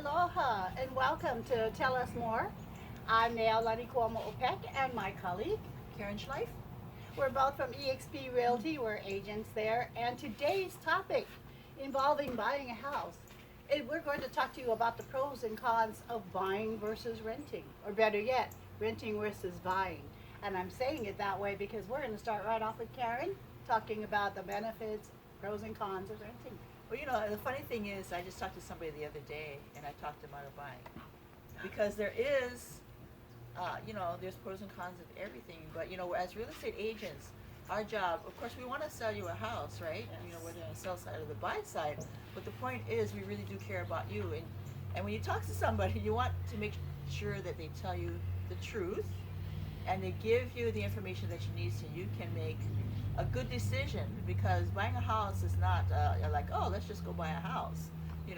Aloha and welcome to Tell Us More. I'm Neaulani.kuamoo-peck and my colleague. Karen.schleif. We're both from eXp Realty. We're agents there. And today's topic involving buying a house. We're going to talk to you about the pros and cons of buying versus renting. Or better yet, renting versus buying. And I'm saying it that way because we're going to start right off with Karen talking about the benefits, pros and cons of renting. Well, the funny thing is, I just talked to somebody the other day, and I talked them out of buying. Because there is, there's pros and cons of everything. But, as real estate agents, our job, of course, we want to sell you a house, right? Yes. Whether on the sell side or the buy side. But the point is, we really do care about you. And when you talk to somebody, you want to make sure that they tell you the truth, and they give you the information that you need so you can make a good decision, because buying a house is not like, oh, let's just go buy a house,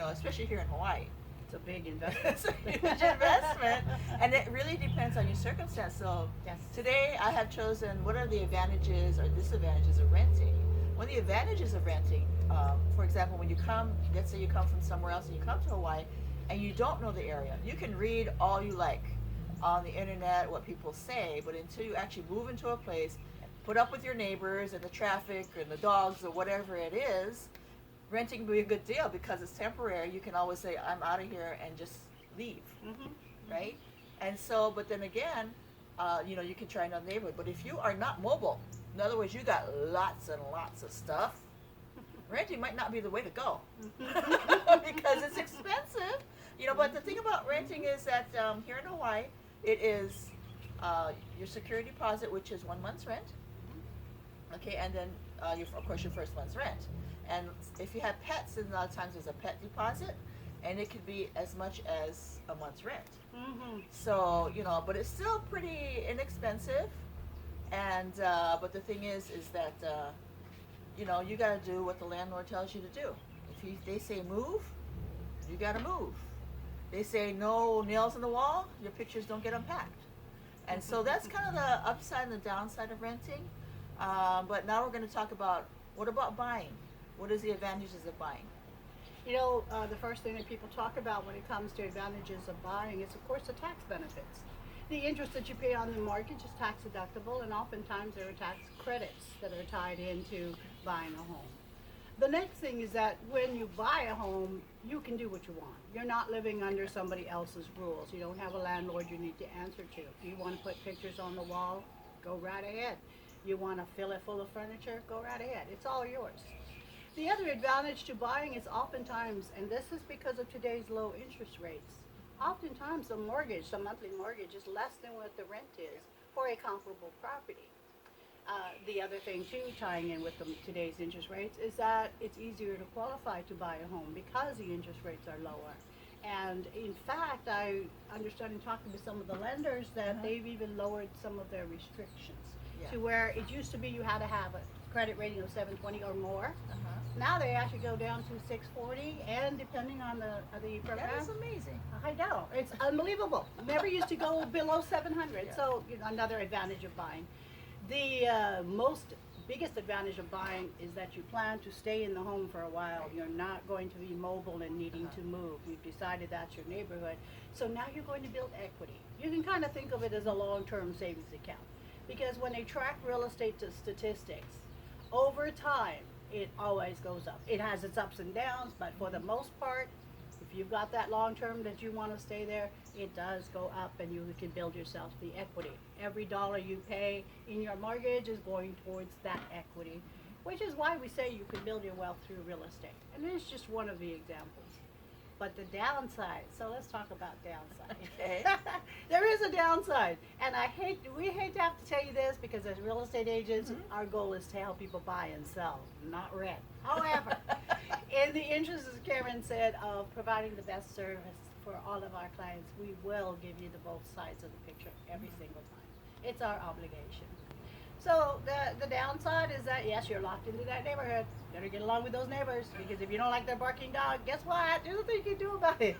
especially here in Hawaii. It's a big investment. It's a huge investment, and it really depends on your circumstance. So Yes. today I have chosen what are the advantages or disadvantages of renting. One of the advantages of renting, for example, when you come, let's say you come from somewhere else and you come to Hawaii and you don't know the area, you can read all you like on the internet, what people say, but until you actually move into a place, put up with your neighbors and the traffic and the dogs or whatever it is, renting will be a good deal because it's temporary. You can always say, I'm out of here, and just leave, right? And so, but then again, you can try another neighborhood. But if you are not mobile, in other words, you got lots and lots of stuff, renting might not be the way to go because it's expensive. But the thing about renting is that here in Hawaii, it is your security deposit, which is 1 month's rent. Okay, and then of course your first month's rent. And if you have pets, then a lot of times there's a pet deposit, and it could be as much as a month's rent. So but it's still pretty inexpensive. And but the thing is that you got to do what the landlord tells you to do. If they say move, you got to move. They say no nails in the wall, your pictures don't get unpacked. And so that's kind of the upside and the downside of renting. But now we're going to talk about, what about buying? What is the advantages of buying? The first thing that people talk about when it comes to advantages of buying is, of course, the tax benefits. The interest that you pay on the mortgage is tax deductible, and oftentimes there are tax credits that are tied into buying a home. The next thing is that when you buy a home, you can do what you want. You're not living under somebody else's rules. You don't have a landlord you need to answer to. If you want to put pictures on the wall, go right ahead. You want to fill it full of furniture, go right ahead. It's all yours. The other advantage to buying is oftentimes, and this is because of today's low interest rates, oftentimes the monthly mortgage is less than what the rent is for a comparable property. The other thing too, tying in with today's interest rates, is that it's easier to qualify to buy a home because the interest rates are lower. And in fact, I understand in talking to some of the lenders that they've even lowered some of their restrictions to where it used to be you had to have a credit rating of 720 or more. Now they actually go down to 640, and depending on the program. That is amazing. I know, it's unbelievable. Never used to go below 700. So another advantage of buying. The biggest advantage of buying is that you plan to stay in the home for a while. You're not going to be mobile and needing to move. You've decided that's your neighborhood. So now you're going to build equity. You can kind of think of it as a long-term savings account. Because when they track real estate statistics, over time, it always goes up. It has its ups and downs, but for the most part, if you've got that long term that you want to stay there, it does go up, and you can build yourself the equity. Every dollar you pay in your mortgage is going towards that equity, which is why we say you can build your wealth through real estate. And it's just one of the examples. But the downside, so let's talk about downside. Okay. There is a downside, and we hate to have to tell you this because as real estate agents, our goal is to help people buy and sell, not rent. However, in the interest, as Karen said, of providing the best service for all of our clients, we will give you the both sides of the picture every single time. It's our obligation. So the downside is that, yes, you're locked into that neighborhood. Better get along with those neighbors, because if you don't like their barking dog, guess what? There's nothing you can do about it.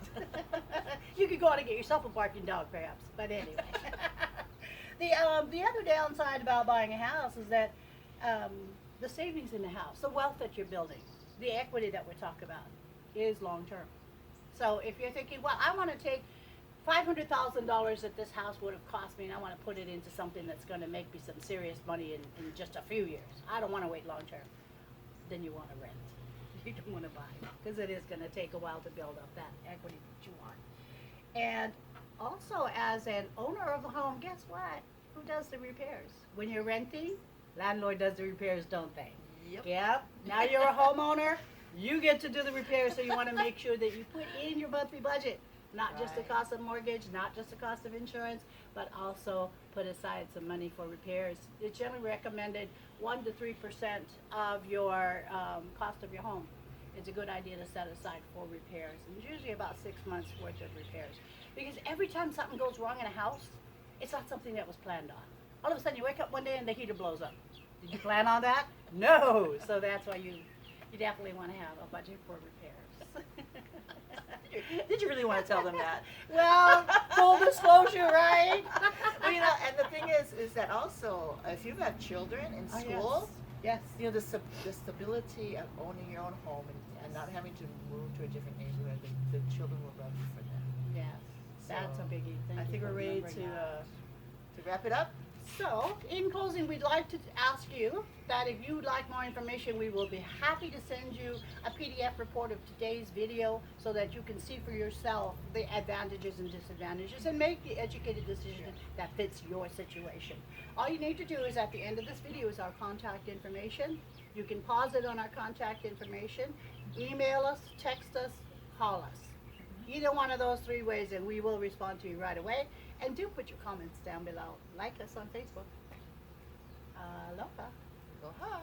You could go out and get yourself a barking dog, perhaps. But anyway. The other downside about buying a house is that the savings in the house, the wealth that you're building, the equity that we're talking about is long term. So if you're thinking, well, I want to take $500,000 that this house would have cost me, and I want to put it into something that's going to make me some serious money in just a few years. I don't want to wait long term. Then you want to rent. You don't want to buy, because it is going to take a while to build up that equity that you want. And also, as an owner of a home, guess what? Who does the repairs? When you're renting, landlord does the repairs, don't they? Yep. Now you're a homeowner, you get to do the repairs, so you want to make sure that you put in your monthly budget. Not just the cost of mortgage, not just the cost of insurance, but also put aside some money for repairs. It's generally recommended 1 to 3% of your cost of your home. It's a good idea to set aside for repairs. And it's usually about 6 months worth of repairs. Because every time something goes wrong in a house, it's not something that was planned on. All of a sudden you wake up one day and the heater blows up. Did you plan on that? No. So that's why you definitely want to have a budget for repairs. Did you really want to tell them that? Well, full disclosure, right? Well, and the thing is that also, if you have children in school, Yes. the stability of owning your own home and not having to move to a different neighborhood, the children will love you for that. Yes. That's a biggie. I think we're ready to wrap it up. So, in closing, we'd like to ask you that if you'd like more information, we will be happy to send you a PDF report of today's video so that you can see for yourself the advantages and disadvantages and make the educated decision that fits your situation. All you need to do is at the end of this video is our contact information. You can pause it on our contact information, email us, text us, call us. Either one of those 3 ways, and we will respond to you right away. And do put your comments down below. Like us on Facebook. Aloha. Aloha.